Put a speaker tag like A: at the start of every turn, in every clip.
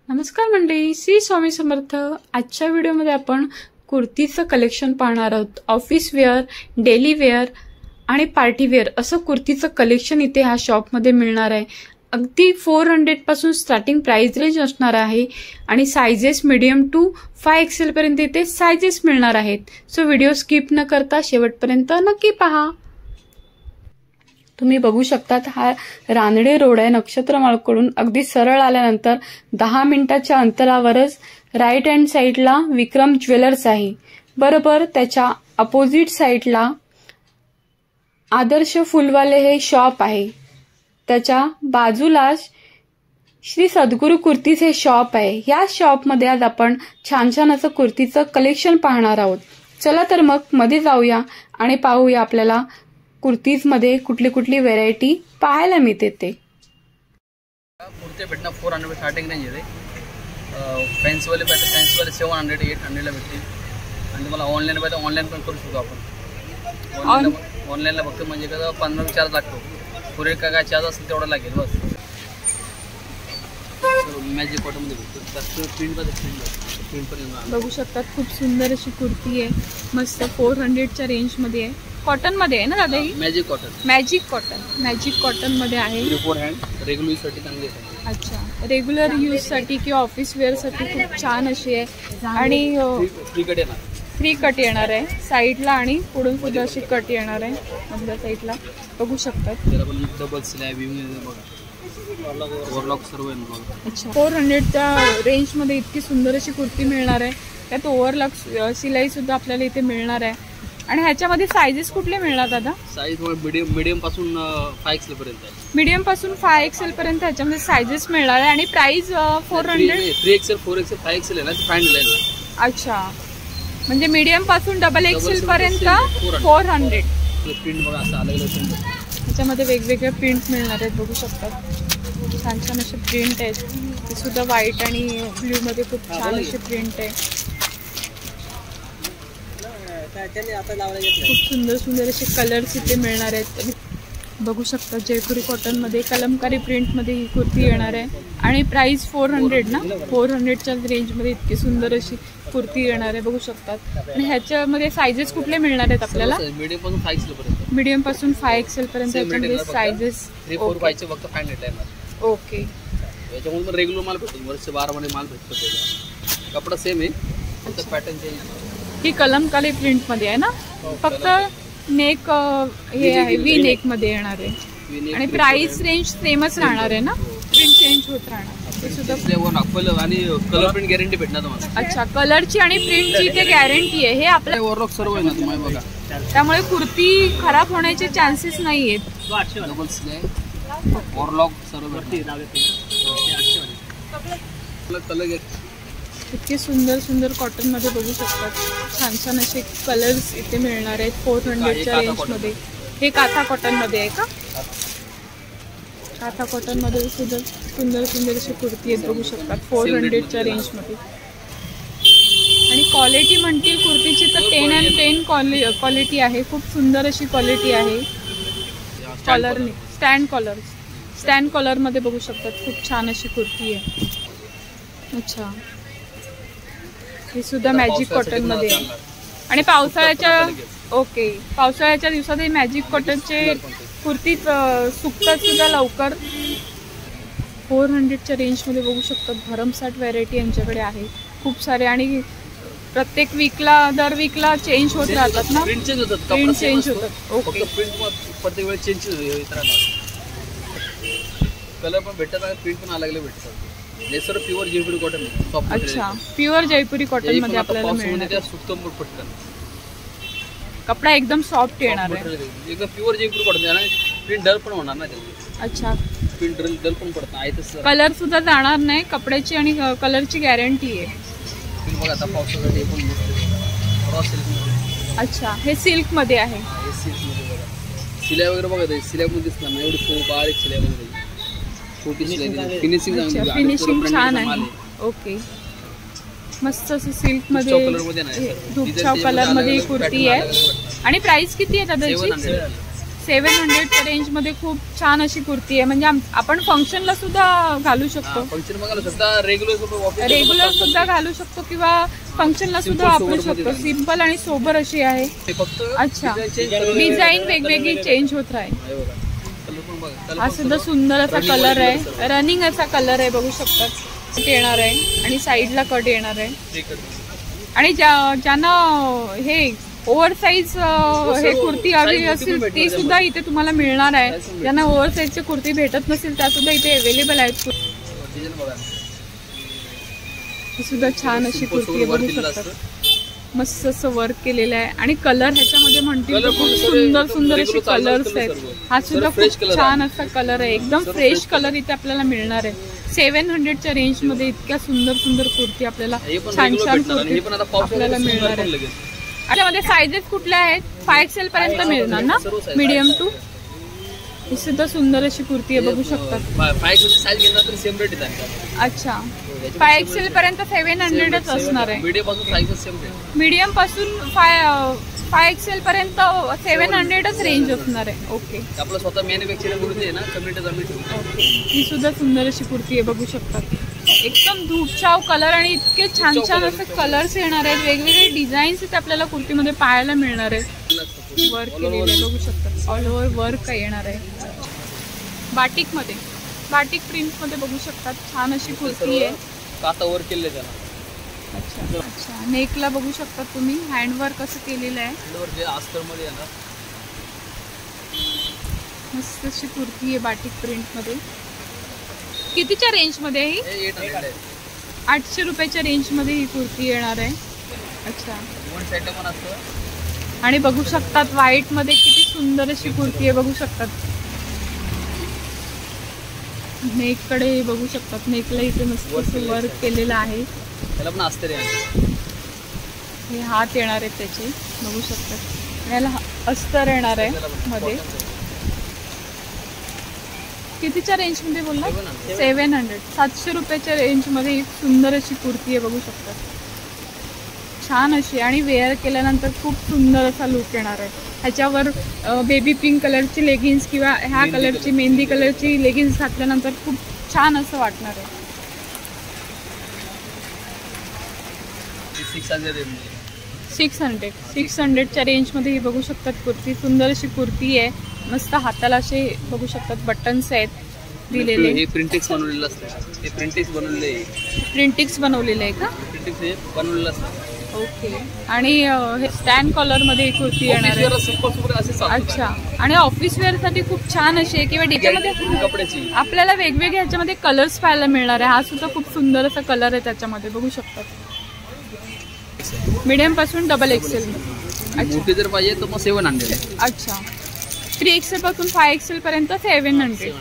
A: नमस्कार मंडळी, श्री स्वामी समर्थ। आजच्या व्हिडिओमध्ये आपण कुर्तीचं कलेक्शन पाहणार आहोत। ऑफिस वेअर, डेली वेअर आणि पार्टी वेअर असं कुर्तीचं कलेक्शन इथे ह्या शॉपमध्ये मिळणार आहे। अगदी 400 पासून स्टार्टिंग प्राइस रेंज असणार आहे आणि साइजेस मीडियम टू 5XL पर्यंत इथे साइजेस मिळणार आहेत। सो व्हिडिओ स्किप न करता शेवटपर्यंत नक्की पहा। तुम्ही बघू शकतात हा रानडे रोड आहे। नक्षत्रमाळकडून अगदी सरळ आल्यानंतर 10 मिनिटाच्या अंतरावरच राइट हँड साइडला विक्रम ज्वेलर्स आहे। बरोबर त्याच्या अपोजिट साइडला आदर्श फुलवाले हे शॉप आहे। त्याच्या बाजूलाच श्री सद्गुरू कुर्तीज हे शॉप आहे। या शॉपमध्ये आज आपण छान छान असं कुर्तीचं कलेक्शन पाहणार आहोत। चला तर मग मध्ये जाऊया आणि पाहूया आपल्याला कुर्तीज मध्ये कुठली कुठली व्हेरायटी पाहायला मिळते ते।
B: कुर्ते भेटणार 400 स्टार्टिंग रेंज आहे। फॅन्सी वाले 700 800 ला भेटतील आणि तुम्हाला ऑनलाईन पाहिजे ऑनलाईन पण करू शकतो आपण। ऑनलाईनला फक्त म्हणजे कसं 15 चार्ज लागतो। पुरे काय चार्ज असेल तेवढा लागेल बस। मॅजिक कॉटन मध्ये भेटतो। प्रिंट पण
A: बघू शकतात खूप सुंदर अशी कुर्ती आहे। मस्त 400 च्या रेंज मध्ये आहे। कॉटन मध्ये आहे ना दादा ही? मॅजिक कॉटन मध्ये आहे।
B: 4 हँड रेग्युलर यूज साठी चांगली आहे।
A: अच्छा, रेग्युलर यूज साठी किंवा ऑफिस वेअर साठी खूप छान अशी आहे आणि 3 कट येणार आहे साइडला आणि पुढून सुद्धा अशी कट येणार आहे मधल्या साइडला बघू शकतात।
B: त्याला पण डबल स्लॅब ओव्हरलॉक सर्व आहे बघा।
A: अच्छा, 400 च्या रेंज मध्ये इतकी सुंदर अशी कुर्ती मिळणार आहे। त्यात ओव्हरलॉक सिलाई सुद्धा आपल्याला इथे मिळणार आहे। आणि ह्याच्यामध्ये साइजेस कुठले मिळणार दादा?
B: साइज मीडियम पासून 5XL पर्यंत आहे।
A: मीडियम पासून 5XL पर्यंत ह्याच्यामध्ये साइजेस मिळणार आहे आणि प्राइस 400
B: 3XL 4XL 5XL आहे ना, फाइनल आहे।
A: अच्छा, म्हणजे मीडियम पासून XXL पर्यंत 400।
B: प्रिंट बघा असं अलग अलग
A: ह्याच्यामध्ये वेगवेगळे प्रिंट मिळणार आहेत बघू शकतात। छान छान असे प्रिंट आहेत, ते सुद्धा व्हाईट आणि ब्ल्यू मध्ये खूप छान असे प्रिंट आहे। खूप सुंदर सुंदर असे कलर्स इथे मिळणार आहेत बघू शकता। जयपुरी कॉटन मध्ये कलमकारी प्रिंट मध्ये ही कुर्ती येणार आहे आणि प्राइस 400 ना, 400 च्या रेंज मध्ये इतकी सुंदर अशी कुर्ती येणार आहे बघू शकतात। आणि ह्याच्यामध्ये साइजेस कुठले मिळणार आहेत आपल्याला?
B: मीडियम पासून 5XL पर्यंत।
A: मीडियम पासून 5XL पर्यंत याच्यामध्ये साइजेस
B: 3-4 पाहिजे फक्त फाइनल आहे।
A: ओके,
B: याच्यामध्ये रेग्युलर माल भेटतो, वर्ष 12 मध्ये माल भेटतो। कपडा सेम आहे फक्त पॅटर्न चेंज।
A: ही कलमकारी प्रिंट मध्ये आहे ना, फक्त नेक हे आहे वी नेक मध्ये येणार आहे आणि प्राइस रेंज सेमच राहणार आहे ना, प्रिंट चेंज होत राहणार ते सुद्धा।
B: आणि कलर प्रिंट गॅरंटी भेटणार तुम्हाला।
A: अच्छा, कलरची आणि प्रिंटची ते गॅरंटी आहे। हे आपल्या
B: ओव्हरलॉक सर्व आहे ना तुम्हाला बघा,
A: त्यामुळे कुर्ती खराब होण्याचे चान्सेस नाही आहेत।
B: डबल स्लॅब ओव्हरलॉक सर्व कलर
A: इतके सुंदर सुंदर कॉटन मध्ये बघू शकतात। छान छान असे कलर्स इथे मिळणार आहेत 400 च्या रेंज मध्ये। हे काथा कॉटन मध्ये आहे का? काथा कॉटन मध्ये सुद्धा सुंदर सुंदर अशी कुर्ती आहेत बघू शकतात 400 च्या रेंज मध्ये। आणि क्वालिटी म्हणतील कुर्तीची तर 10 and 10 क्वालिटी आहे। खूप सुंदर अशी क्वालिटी आहे। कलर स्टँड कॉलर मध्ये बघू शकतात, खूप छान अशी कुर्ती आहे। अच्छा, हे सुद्धा मॅजिक कॉटन मध्ये आहे आणि पावसाळ्याच्या दिवसात हे मॅजिक कॉटनचे कुर्ती सुकतात सुद्धा लवकर। 400 च्या रेंज मध्ये बघू शकतात। भरमसाठ व्हरायटी यांच्याकडे आहे खूप सारे आणि प्रत्येक वीकला दर वीकला चेंज होत राहतात ना, प्रिंट चेंज होतात। ओके,
B: प्रत्येक वेळेस चेंज कलर पण भेटतात आणि प्रिंट पण अलग अलग भेटतात। लेसर प्युअर जयपुरी कॉटन।
A: अच्छा, प्युअर जयपुरी कॉटन मध्ये आपल्याला मिळणार।
B: पटकन
A: कपडा एकदम सॉफ्ट येणार आहे,
B: एकदम प्युअर जयपुरी कॉटन आणि प्रिंट डल पण होणार ना त्याची।
A: अच्छा,
B: प्रिंट डल पण पडत नाही,
A: कलर सुद्धा जाणार नाही कपड्याची आणि कलरची गॅरंटी आहे।
B: बघा आता पावसाळ्यात हे पण रॉ सिल्क।
A: अच्छा, हे सिल्क मध्ये आहे।
B: हे सिल्क मध्ये बघा सिलाई वगैरे बघा, सिलाई मध्ये दिसणार नाही एवढी खूप बारीक सिलाई मध्ये, छोटी सिलाई,
A: फिनिशिंग छान आहे। ओके, मस्त असं सिल्क मध्ये धूपछाव कलर मध्ये कुर्ती आहे आणि प्राइस किती आहे दादाची? 700च्या रेंजमध्ये खूप छान अशी कुर्ती आहे. म्हणजे आपण फंक्शनला सुद्धा घालू शकतो.
B: फंक्शन घालू शकता,
A: रेग्युलर सुद्धा घालू शकतो किंवा फंक्शनला सुद्धा वापरू शकतो. सिंपल आणि सोबर अशी आहे. अच्छा, डिझाईन वेगवेगळी चेंज होत राहील. हा सुद्धा सुंदर असा कलर आहे, रनिंग असा कलर आहे, बघू शकतात. येणार आहे आणि साईडला कट येणार आहे. आणि ज्यांना हे ओव्हरसाइज हे कुर्ती हवी असेल ती सुद्धा इथे तुम्हाला मिळणार आहे. ज्यांना ओव्हरसाइजची कुर्ती भेटत नसेल त्या सुद्धा इथे अवेलेबल आहेत. ही सुद्धा छान अशी कुर्ती आहे, बघू शकतात. मस्त असं वर्क केलेलं आहे आणि कलर ह्याच्यामध्ये म्हणतील तर खूप सुंदर सुंदर असे कलर्स आहेत. हा सुद्धा खूप छान असा कलर आहे, एकदम फ्रेश कलर इथे आपल्याला मिळणार आहे. 700च्या रेंजमध्ये इतक्या सुंदर सुंर कुर्ती आपल्याला छान छान कुर्ती आपल्याला मिळणार आहे. त्याच्यामध्ये सायझेस कुठल्या आहेत? 5XL पर्यंत मिळणार ना, मीडियम टू. ही सुद्धा सुंदर अशी कुर्ती आहे, बघू शकतात. अच्छा, 5XL पर्यंत 700च असणार आहे. मीडियम पासून 5XL पर्यंत 700च रेंज असणार आहे. ओके,
B: आपलं स्वतः मॅन्युफॅक्चरिंग कुर्ती आहे ना,
A: ओके. ही सुद्धा सुंदर अशी कुर्ती आहे, बघू शकतात. एकदम धूपछाव कलर आणि इतके छान छान असे कलर्स येणार आहेत. वेगवेगळे डिझाईन्स इथे आपल्याला कुर्तीमध्ये पाहायला मिळणार आहे. वर्क केलेलं आहे, बघू शकतात. ऑल ओव्हर वर्क येणार आहे. बाटिकमध्ये, बाटिक प्रिंटमध्ये बघू शकतात. छान अशी कुर्ती आहे.
B: काता वर्क केलेलं त्याला.
A: अच्छा अच्छा, नेकला बघू शकतात तुम्ही हँडवर्क असं केलेलं आहे.
B: अस्तरमध्ये येणार.
A: मस्त अशी कुर्ती आहे बाटिक प्रिंटमध्ये. कितीच्या रेंजमध्ये आहे ही? 800 रुपयाच्या रेंजमध्ये ही कुर्ती येणार आहे. अच्छा, आणि बघू शकतात व्हाईटमध्ये किती सुंदर अशी कुर्ती आहे, बघू शकतात. नेककडे बघू शकतात, नेकला इथे मस्त वर्क केलेलं आहे. हे हात येणार आहेत त्याचे, बघू शकतात. याला अस्तर येणार आहे मध्ये. कितीच्या रेंजमध्ये बोलला? 700. 700 रुपयाच्या रेंजमध्ये एक सुंदर अशी कुर्ती आहे, बघू शकतात. छान अशी आणि वेअर केल्यानंतर खूप सुंदर असा लुक येणार आहे. ह्याच्यावर बेबी पिंक कलरची लेगिन्स किंवा ह्या कलरची मेहंदी कलरची लेगिन्स घातल्यानंतर खूप छान असं वाटणार आहे. 600च्या रेंजमध्ये ही बघू शकतात कुर्ती. सुंदर अशी कुर्ती आहे, मस्त. हाताला असे बघू शकतात बटन्स आहेत दिलेले.
B: हे प्रिंटिक्स बनवलेलं असतं. हे प्रिंटिक्स बनवलेले आहे.
A: प्रिंटिक्स बनवलेलं आहे का?
B: प्रिंटिक्स हे बनवलेलं असतं.
A: ओके. आणि हे स्टँड कॉलरमध्ये ही कुर्ती येणार आहे. अच्छा, आणि ऑफिस वेअरसाठी खूप छान अशी आहे. किंवा त्याच्यामध्ये
B: कपड्याची
A: आपल्याला वेगवेगळे ह्याच्यामध्ये कलर्स पाहायला मिळणार आहे. हा सुद्धा खूप सुंदर असा कलर आहे त्याच्यामध्ये, बघू शकतात. मीडियम पासून XXL.
B: मोठी जर पाहिजे तर मग 700.
A: अच्छा, 3XL पासून 5XL पर्यंत 700.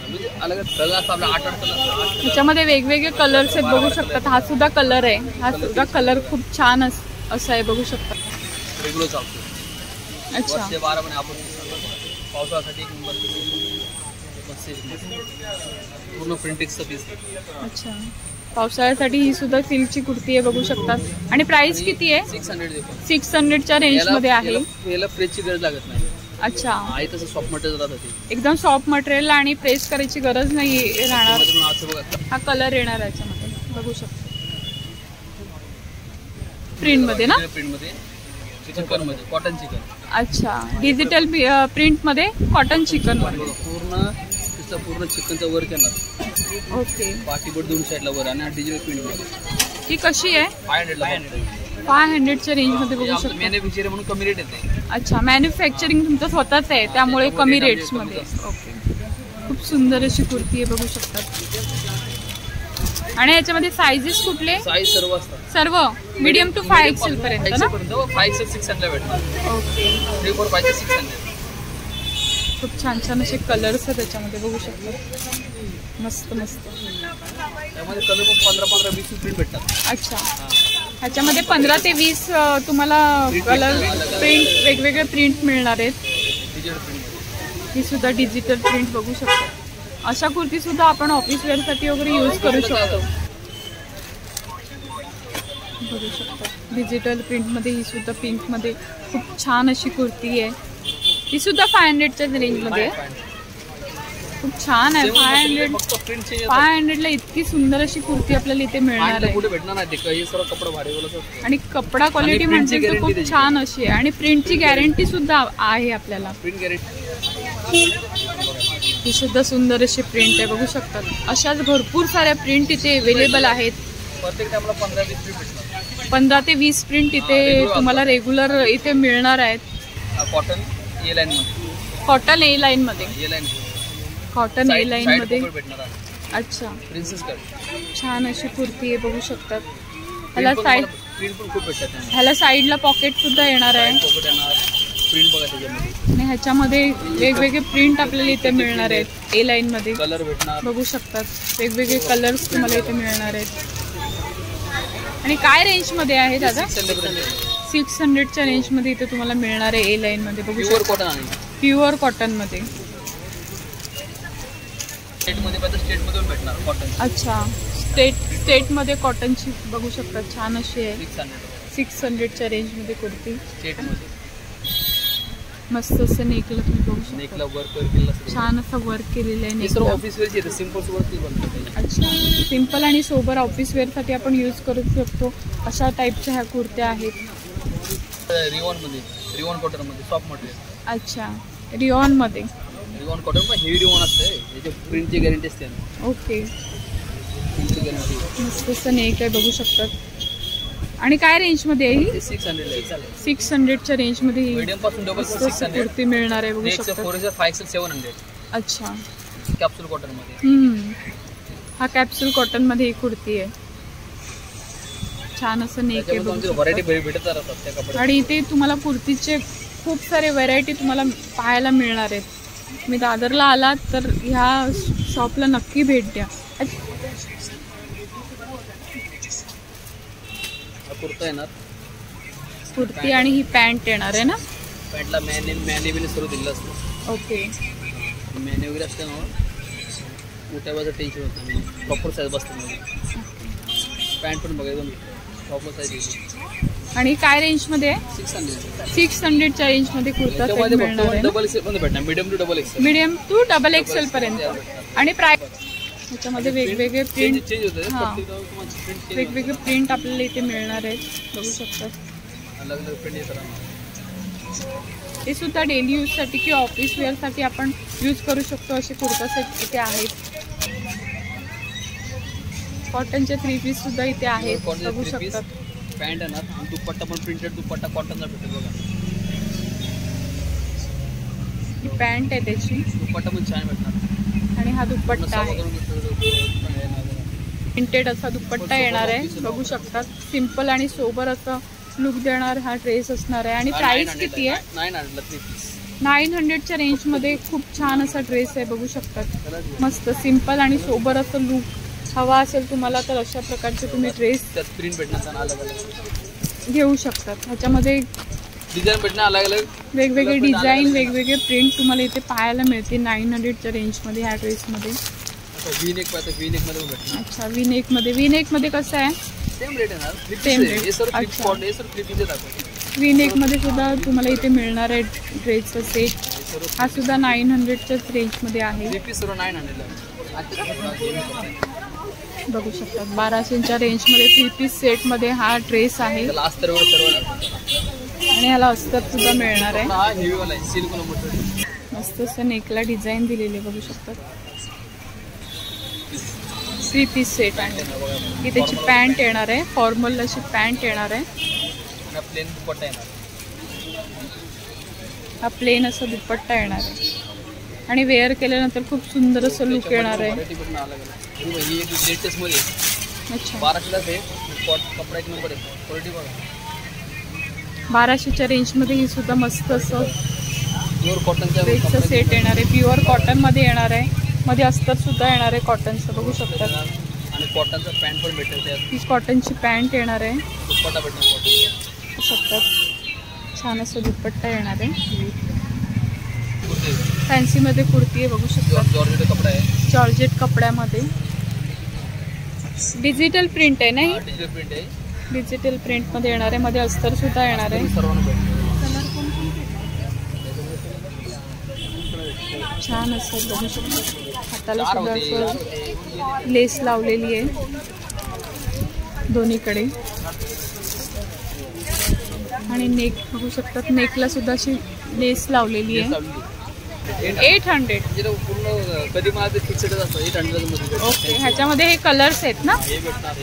A: त्याच्यामध्ये वेगवेगळे कलर्स आहेत, बघू शकतात. हा सुद्धा कलर आहे. हा सुद्धा कलर खूप छान असा आहे, बघू शकतात. अच्छा,
B: पावसाळ्यासाठी पूर्ण प्रिंटिक्सचं पीस.
A: अच्छा, पावसाळ्यासाठी ही सुद्धा सिल्कची कुर्ती आहे, बघू शकतात. आणि प्राइस किती आहे? 600च्या रेंजमध्ये आहे.
B: याला प्रेसची गरज लागत नाही.
A: अच्छा,
B: आहे तसं सॉफ्ट मटेरियल राहतं.
A: एकदम सॉफ्ट मटेरियल आणि प्रेस करायची गरज नाही राहणार. हा कलर येणार याच्यामध्ये, बघू शकता. प्रिंटमध्ये ना?
B: प्रिंटमध्ये, चिकनमध्ये, कॉटन चिकन.
A: अच्छा, डिजिटल प्रिंटमध्ये कॉटन चिकनमध्ये
B: पूर्ण चिकनचा वर्क येणार.
A: ओके.
B: पाठीवर 2 साईडला वर आणि डिजिटल प्रिंटमध्ये.
A: ती कशी आहे? 500च्या रेंजमध्ये बघू शकता.
B: मॅन्युफॅक्चरिंग म्हणून कमी रेट येते.
A: अच्छा, मॅन्युफॅक्चरिंग तुमचं स्वतःच आहे त्यामुळे कमी रेट्समध्ये. ओके, खूप सुंदर अशी कुर्ती आहे, बघू शकतात. आणि याच्यामध्ये साईजेस कुठले?
B: साईज सर्व असतात.
A: सर्व मीडियम टू 5XL पर्यंत ना?
B: 5XL 600 भेटतात.
A: ओके.
B: 3, 4, 5, 600.
A: खूप छान छान असे कलर्स आहेत त्याच्यामध्ये, बघू शकता. मस्त मस्त.
B: त्यामध्ये कलर 15-20 प्रिंट भेटतात.
A: अच्छा, ह्याच्यामध्ये 15 ते 20 तुम्हाला कलर प्रिंट वेगवेगळे प्रिंट मिळणार आहेत. ही सुद्धा डिजिटल प्रिंट बघू शकता. अशा कुर्ती सुद्धा आपण ऑफिस वेअरसाठी वगैरे यूज करू शकतो, बघू शकता. डिजिटल प्रिंटमध्ये ही सुद्धा पिंकमध्ये खूप छान अशी कुर्ती आहे. ही सुद्धा 500च्या रेंजमध्ये आहे. खूप छान आहे. 500 ला इतकी सुंदर अशी कुर्ती आपल्याला इथे मिळणार आहे. आणि कपडा क्वालिटी म्हणजे तर खूप छान अशी आहे. आणि प्रिंटची गॅरंटी सुद्धा आहे आपल्याला. ही सुद्धा सुंदर अशी प्रिंट आहे, बघू शकतात. अशाच भरपूर साऱ्या प्रिंट इथे अवेलेबल आहेत. 15 ते 20 प्रिंट इथे तुम्हाला रेग्युलर इथे मिळणार आहेत. कॉटन ए लाईन मध्ये कॉटन ए लाईन मध्ये. अच्छा, छान अशी कुर्ती आहे, बघू शकतात. ह्याला साईडला पॉकेट सुद्धा येणार आहे. आणि ह्याच्यामध्ये वेगवेगळे प्रिंट आपल्याला इथे मिळणार आहेत. ए लाईन मध्ये बघू शकतात. वेगवेगळे कलर्स तुम्हाला इथे मिळणार आहेत. आणि काय रेंज मध्ये आहे दादा? 600च्या रेंज मध्ये इथे तुम्हाला मिळणार आहे. ए लाईन मध्ये बघू शकता. प्युअर कॉटन मध्ये. अच्छा, स्टेट मध्ये कॉटनची बघू शकता. छान अशी आहे. 600च्या रेंज मध्ये कुर्ती. मस्त असं नेकला तुम्ही बघू शकता. छान असं वर्क केलेलं आहे. अच्छा, सिंपल आणि सोबर ऑफिस वेअर साठी आपण यूज करू शकतो अशा टाईपच्या ह्या कुर्त्या आहेत.
B: रिओन कॉटन मध्ये सॉफ्ट मटेरियल.
A: अच्छा, रिओन मध्ये.
B: रिओन कॉटन पण हेवी रिओन असते. याची प्रिंटची गॅरंटी असते.
A: ओके, मस्त असं नेक आहे, बघू शकतात. आणि काय रेंज मध्ये आहे ही? 600च्या रेंज मध्ये
B: मीडियम पासून डबल
A: कुर्ती मिळणार आहे, बघू शकता.
B: 5XL 700.
A: अच्छा,
B: कॅप्सूल कॉटन मध्ये.
A: हा कॅप्सूल कॉटन मध्ये ही कुर्ती आहे. छान असं नेक आहे,
B: व्हरायटी भेटत राहतात.
A: आणि इथे तुम्हाला कुर्तीचे खूप सारे व्हरायटी तुम्हाला पाहायला मिळणार आहेत. तुम्ही दादरला आलात तर ह्या शॉपला नक्की भेट द्या.
B: कुर्ता येणार,
A: कुर्ती आणि ही पॅन्ट येणार आहे ना.
B: पॅन्टला मॅने बिने सर्व दिलं असतं.
A: ओके,
B: मॅने वगैरे असते ना, मोठ्या बाजूला टेन्शन होतं नाही. प्रॉपर साईज बसते मध्ये. पॅन्ट पण बघा एकदम प्रॉपर साईज.
A: आणि काय रेंज मध्ये आहे? 600च्या रेंज मध्ये कुर्ता मिळणार आहे.
B: डबल एक्सेल मध्ये भेटणार.
A: मीडियम टू डबल एक्सेल पर्यंत. आणि प्राइस ह्याच्यामध्ये वेगवेगळे प्रिंट, वेगवेगळे प्रिंट आपल्याला इथे मिळणार आहेत, बघू शकतात. हे सुद्धा डेली यूज साठी किंवा ऑफिस वेअर साठी आपण यूज करू शकतो असे कुर्ता सेट इथे आहेत. कॉटनचे 3 पीस सुद्धा इथे आहेत, बघू शकतात.
B: पॅन्ट आहे ना, दुपट्टा पण प्रिंटेड दुपट्टा कॉटनचा भेटेल बघा.
A: ही पॅन्ट आहे त्याची.
B: दुपट्टा पण छान भेटणार.
A: आणि हा दुपट्टा आहे. प्रिंटेड असा दुपट्टा येणार आहे, बघू शकतात. सिंपल आणि सोबर असं लुक देणार हा ड्रेस असणार आहे. आणि प्राइस किती आहे? 900च्या रेंज मध्ये खूप छान असा ड्रेस आहे, बघू शकतात. मस्त सिंपल आणि सोबर असं लुक हवा असेल तुम्हाला तर अशा प्रकारचे तुम्ही ड्रेस
B: प्रिंट भेटणार अलग अलग
A: घेऊ शकतात. ह्याच्यामध्ये
B: डिझाईन भेटणार अलग अलग,
A: वेगवेगळे डिझाईन, वेगवेगळे प्रिंट तुम्हाला इथे पाहायला मिळते 900च्या रेंजमध्ये ह्या ड्रेसमध्ये.
B: वी नेक मध्ये भेटणार.
A: अच्छा, वी नेक मध्ये कसं आहे?
B: सेम रेट आहे.
A: वी नेक मध्ये सुद्धा तुम्हाला इथे मिळणार आहे ड्रेसचा सेट. हा सुद्धा 900च्याच रेंजमध्ये आहे, बघू शकतात. 1200च्या रेंजमध्ये 3 पीस सेटमध्ये हा ड्रेस आहे. आणि ह्याला अस्तर सुद्धा मिळणार आहे. मस्त असं नेकला डिझाईन दिलेली बघू शकतात. 3 पीस सेट आहे. ही त्याची पॅन्ट येणार आहे, फॉर्मल अशी पॅन्ट येणार आहे. हा प्लेन असा दुपट्टा येणार आहे. आणि वेअर केल्यानंतर खूप सुंदर असं लुक येणार आहे. अच्छा, 1200च्या रेंजमध्ये ही सुद्धा मस्त असं ड्रेसचं सेट येणार आहे. प्युअर कॉटनमध्ये येणार आहे. मध्ये अस्तर सुद्धा येणार आहे कॉटनचं, बघू शकतात.
B: आणि कॉटनचा पॅन्ट पण भेटेल.
A: ही कॉटनची पॅन्ट येणार आहे,
B: दुपट्टा भेटणार.
A: बघू शकतात. छान असं दुपट्टा येणार आहे. फॅन्सीमध्ये कुर्ती आहे, बघू शकतात.
B: जॉर्जेट कपडा आहे,
A: जॉर्जेट कपड्यामध्ये. डिजिटल प्रिंट आहे ना ही?
B: डिजिटल प्रिंट आहे.
A: डिजिटल प्रिंटमध्ये येणार आहे. मध्ये अस्तर सुद्धा येणार आहे. छान असतात बघू शकता. हाताला सुद्धा असं लेस लावलेली आहे दोन्हीकडे आणि नेक बघू शकतात. नेकला सुद्धा अशी लेस लावलेली आहे. 800
B: पूर्ण कधी मला ते फिक्सडच असतं 800 मध्ये.
A: ओके. ह्याच्यामध्ये हे कलर्स आहेत ना,
B: हे भेटणार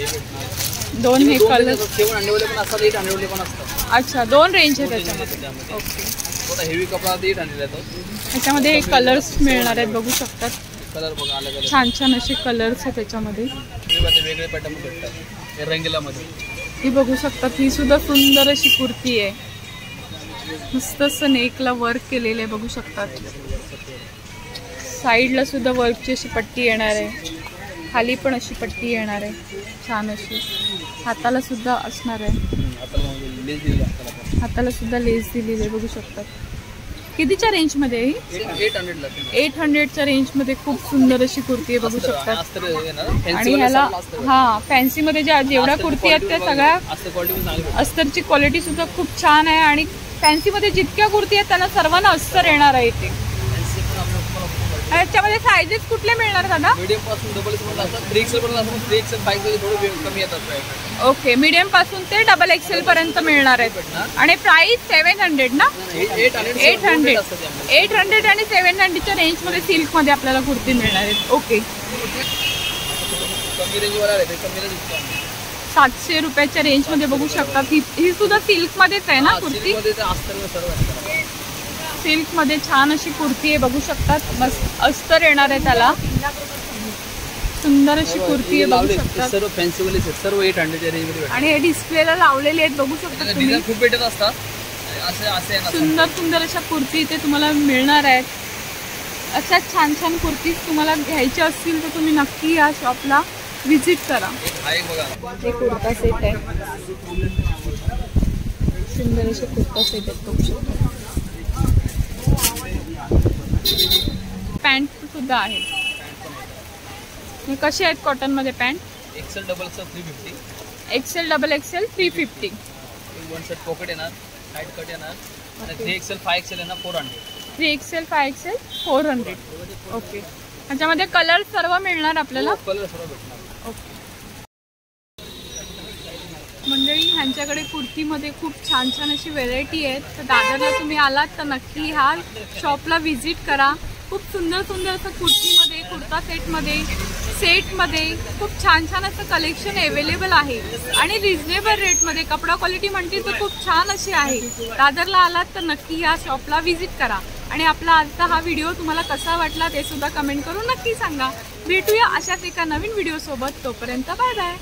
A: दोन हे कलर.
B: 700 वाले पण असतात, 800 वाले पण असतात.
A: अच्छा, दोन रेंज आहे त्याच्यामध्ये. ओके.
B: थोडा हेवी कपडा 800 येतो.
A: ह्याच्यामध्ये हे कलर्स मिळणार आहेत बघू शकतात.
B: कलर बघा अलग अलग
A: छान छान असे कलर्स आहेत त्याच्यामध्ये.
B: वेगळे पॅटर्न भेटतात रंगीला मध्ये.
A: ही बघू शकतात. ही सुद्धा सुंदर अशी कुर्ती आहे. मस्त असं नेकला वर्क केलेलं आहे बघू शकतात. साईडला सुद्धा वर्कची अशी पट्टी येणार आहे. खाली पण अशी पट्टी येणार आहे छान अशी. हाताला सुद्धा असणार आहे. हाताला सुद्धा लेस दिलेली आहे बघू शकतात. कितीच्या रेंजमध्ये आहे ही? 800च्या रेंजमध्ये खूप सुंदर अशी कुर्ती आहे बघू शकतात. आणि ह्याला फॅन्सी मध्ये जेवढ्या कुर्ती आहेत त्या सगळ्या अस्तरची क्वालिटी सुद्धा खूप छान आहे. आणि फॅन्सी मध्ये जितक्या कुर्ती आहेत त्यांना सर्वांना अस्तर येणार आहे इथे. याच्यामध्ये सायझेस कुठले मिळणार दादा?
B: मीडियम पासून डबल एक्सेल असतात, 3XL पण असतात, 3XL 5 थोडे कमी येतात.
A: ओके. मीडियम पासून ते डबल एक्सेल पर्यंत मिळणार आहेत. आणि प्राइस 700 ना? 800 आणि 700च्या रेंज मध्ये सिल्क मध्ये आपल्याला कुर्ती मिळणार आहेत. ओके.
B: कमी रेंज वर आहे ते, कमी रेंज
A: 700 रुपयाच्या रेंज मध्ये बघू शकतात. ही सुद्धा सिल्क मध्येच आहे ना कुर्ती? सिल्क मध्ये छान अशी कुर्ती आहे बघू शकतात. मस्त अस्तर येणार आहे त्याला. सुंदर अशी कुर्ती आहे बघू शकतात.
B: सर्व फॅन्सी वाले सर्व 800च्या रेंज मध्ये.
A: आणि हे डिस्प्लेला लावलेले आहेत बघू शकता तुम्ही.
B: खूप भेटत असतात.
A: सुंदर सुंदर अशा कुर्ती इथे तुम्हाला मिळणार आहेत. अशा छान छान कुर्ती तुम्हाला घ्यायच्या असतील तर तुम्ही नक्की या शॉपला विजिट करा. हे कुर्ता सेट आहे. सुंदर असे कुर्ता सेट आहेत बघू शकता. पॅन्ट सुद्धा आहे. हे कसे आहेत कॉटन मध्ये pant?
B: Excel double XL 350.
A: Excel double XL 350.
B: One set pocket येणार, साइड कट येणार. 3XL 5XL येणार 400.
A: 3XL 5XL 400. ओके. ह्याच्यामध्ये कलर सर्व मिळणार आपल्याला?
B: कलर सर्व भेटणार.
A: ओके. मंडळी ह्यांच्याकडे कुर्तीमध्ये खूप छान छान अशी व्हेरायटी आहेत. तर दादरला तुम्ही आलात तर नक्की ह्या शॉपला व्हिजिट करा. खूप सुंदर सुंदर असं कुर्तीमध्ये, कुर्ता सेटमध्ये खूप छान छान असं कलेक्शन अवेलेबल आहे. आणि रिजनेबल रेटमध्ये कपडा क्वालिटी म्हणते तर खूप छान अशी आहे. दादरला आलात तर नक्की ह्या शॉपला व्हिजिट करा. आणि आपला आजचा हा व्हिडिओ तुम्हाला कसा वाटला ते सुद्धा कमेंट करून नक्की सांगा. भेटूया अशाच एका नवीन व्हिडिओसोबत. तोपर्यंत बाय बाय.